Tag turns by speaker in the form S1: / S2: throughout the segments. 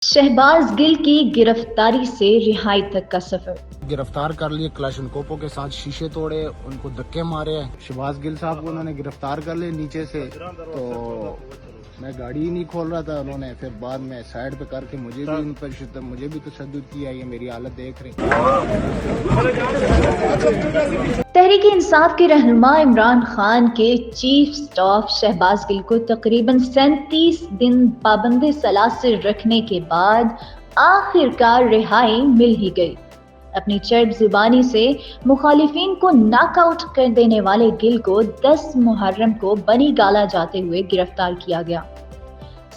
S1: شہباز گل کی گرفتاری سے رہائی تک کا سفر۔
S2: گرفتار کر لیے کلاشنکوپوں کے ساتھ شیشے توڑے، ان کو دھکے مارے ہیں۔ شہباز گل صاحب کو انہوں نے گرفتار کر لیا نیچے سے، تو میں گاڑی ہی نہیں کھول رہا تھا، انہوں نے پھر بعد میں سائڈ پہ کر کے مجھے بھی تشدد کیا۔ یہ میری حالت دیکھ رہے ہیں۔
S1: تحریک انصاف کے رہنما عمران خان کے چیف سٹاف شہباز گل کو تقریباً 37 دن پابند سلاسل رکھنے کے بعد آخر کار رہائی مل ہی گئی۔ اپنی چرب زبانی سے مخالفین کو ناک آؤٹ کر دینے والے گل کو 10 محرم کو بنی گالا جاتے ہوئے گرفتار کیا گیا۔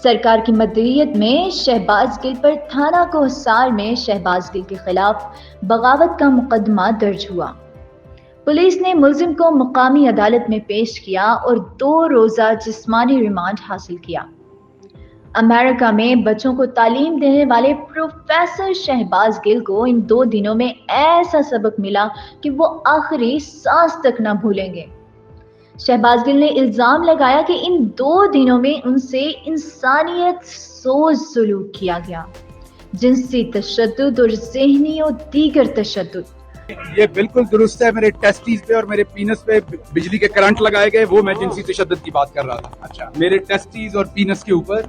S1: سرکار کی مدیریت میں شہباز گل پر تھانہ کوہسار میں شہباز گل کے خلاف بغاوت کا مقدمہ درج ہوا۔ پولیس نے ملزم کو مقامی عدالت میں پیش کیا اور 2 روزہ جسمانی ریمانڈ حاصل کیا۔ امریکہ میں بچوں کو تعلیم دینے والے پروفیسر شہباز گل کو ان 2 دنوں میں ایسا سبق ملا کہ وہ آخری سانس تک نہ بھولیں گے۔ شہباز گل نے الزام لگایا کہ ان 2 دنوں میں ان سے انسانیت سوز سلوک کیا گیا، جنسی تشدد اور ذہنی اور دیگر تشدد۔
S3: یہ بالکل درست ہے، میرے ٹیسٹیز پہ اور میرے پینس پہ بجلی کے کرنٹ لگائے گئے، وہ میں جنسی تشدد کی بات کر رہا تھا۔ اچھا، میرے ٹیسٹیز اور پینس کے اوپر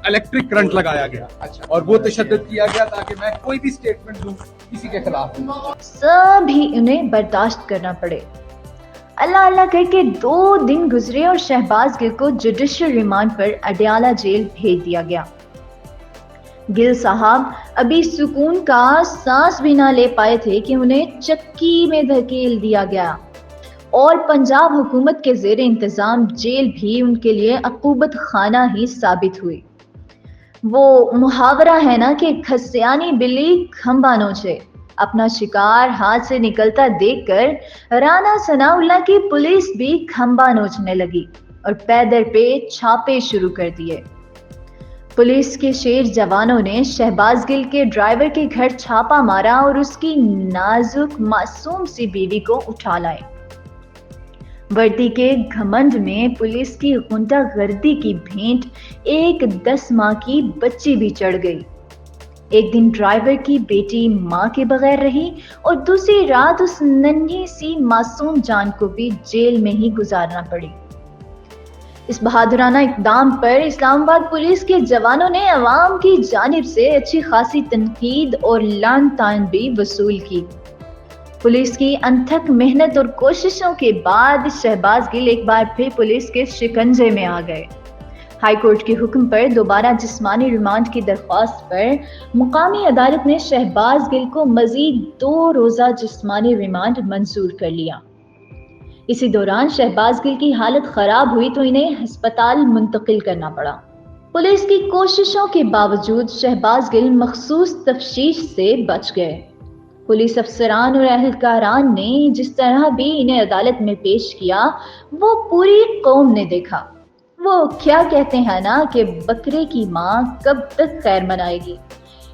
S3: الیکٹرک کرنٹ لگایا گیا اور وہ تشدد کیا گیا تاکہ میں کوئی بھی سٹیٹمنٹ دوں کسی کے خلاف۔
S1: سب ہی انہیں برداشت کرنا پڑے۔ اللہ اللہ کر کے 2 دن گزرے اور شہباز گل کو جوڈیشل ریمانڈ پر اڈیالہ جیل بھیج دیا گیا۔ گل صاحب ابھی سکون کا سانس بھی نہ لے پائے تھے کہ انہیں چکی میں دھکیل دیا گیا اور پنجاب حکومت کے زیر انتظام جیل بھی ان کے لیے عقوبت خانہ ہی ثابت ہوئی۔ وہ محاورہ ہے نا کہ کھسیانی بلی کھمبا نوچے۔ اپنا شکار ہاتھ سے نکلتا دیکھ کر رانا ثناء اللہ کی پولیس بھی کھمبا نوچنے لگی اور پے در پہ چھاپے شروع کر دیے۔ پولیس کے شیر جوانوں نے شہباز گل کے ڈرائیور کے گھر چھاپا مارا اور اس کی نازک معصوم سی بیوی کو اٹھا لائے۔ وردی کے گھمنڈ میں پولیس کی غنڈہ گردی کی بھینٹ ایک 10 ماہ کی بچی بھی چڑھ گئی۔ ایک دن ڈرائیور کی بیٹی ماں کے بغیر رہی اور دوسری رات اس ننھی سی معصوم جان کو بھی جیل میں ہی گزارنا پڑی۔ اس بہادرانہ اقدام پر اسلام آباد پولیس کے جوانوں نے عوام کی جانب سے اچھی خاصی تنقید اور لعن طعن بھی وصول کی۔ پولیس کی انتھک محنت اور کوششوں کے بعد شہباز گل ایک بار پھر پولیس کے شکنجے میں آ گئے۔ ہائی کورٹ کے حکم پر دوبارہ جسمانی ریمانڈ کی درخواست پر مقامی عدالت نے شہباز گل کو مزید 2 روزہ جسمانی ریمانڈ منظور کر لیا۔ اسی دوران شہباز گل کی حالت خراب ہوئی تو انہیں ہسپتال منتقل کرنا پڑا۔ پولیس کی کوششوں کے باوجود شہباز گل مخصوص تفتیش سے بچ گئے۔ پولیس افسران اور اہلکاران نے جس طرح بھی انہیں عدالت میں پیش کیا وہ پوری قوم نے دیکھا۔ وہ کیا کہتے ہیں نا کہ بکرے کی ماں کب تک خیر منائے گی،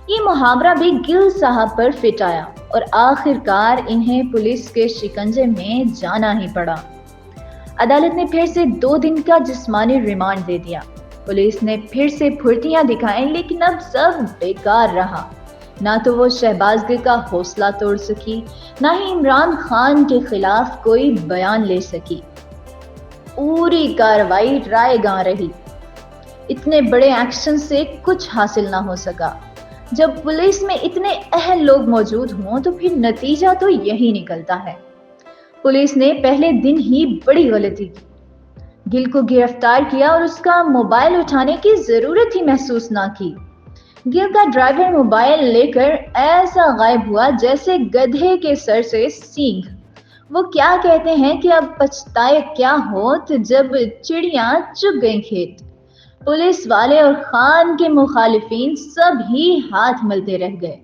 S1: یہ محاورہ بھی گل صاحب پر فٹ آیا اور آخر کار انہیں پولیس کے شکنجے میں جانا ہی پڑا۔ عدالت نے پھر سے 2 دن کا جسمانی ریمانڈ دے دیا۔ پولیس نے پھر سے پھرتیاں دکھائیں لیکن اب سب بیکار رہا۔ نہ تو وہ شہباز گل کا حوصلہ توڑ سکی، نہ ہی عمران خان کے خلاف کوئی بیان لے سکی۔ پوری کارروائی رائے گاں رہی۔ اتنے بڑے ایکشن سے کچھ حاصل نہ ہو سکا۔ جب پولیس میں اتنے اہل لوگ موجود ہوں تو پھر نتیجہ تو یہی نکلتا ہے۔ پولیس نے پہلے دن ہی بڑی غلطی کی، گل کو گرفتار کیا اور اس کا موبائل اٹھانے کی ضرورت ہی محسوس نہ کی۔ گل کا ڈرائیور موبائل لے کر ایسا غائب ہوا جیسے گدھے کے سر سے سینگ۔ وہ کیا کہتے ہیں کہ اب پچھتائے کیا ہوت جب چڑیاں چگ گئیں کھیت۔ پولیس والے اور خان کے مخالفین سب ہی ہاتھ ملتے رہ گئے۔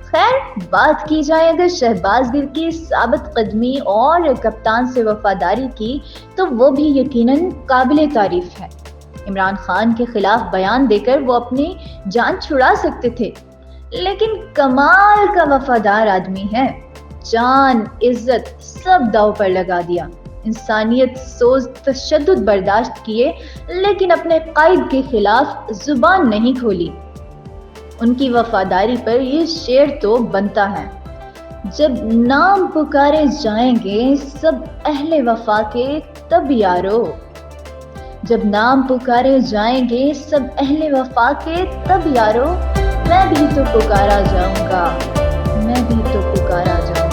S1: خیر بات کی جائے اگر شہباز گل کی ثابت قدمی اور کپتان سے وفاداری کی تو وہ بھی یقیناً قابل تعریف ہے۔ عمران خان کے خلاف بیان دے کر وہ اپنی جان چھڑا سکتے تھے، لیکن کمال کا وفادار آدمی ہے۔ جان، عزت سب داؤ پر لگا دیا۔ انسانیت سوز تشدد برداشت کیے لیکن اپنے قائد کے خلاف زبان نہیں کھولی۔ ان کی وفاداری پر یہ شعر تو بنتا ہے، جب نام پکارے جائیں گے سب اہل وفا کے تب یارو، جب نام پکارے جائیں گے سب اہل وفا کے تب یارو، میں بھی تو پکارا جاؤں گا، میں بھی تو پکارا جاؤں گا۔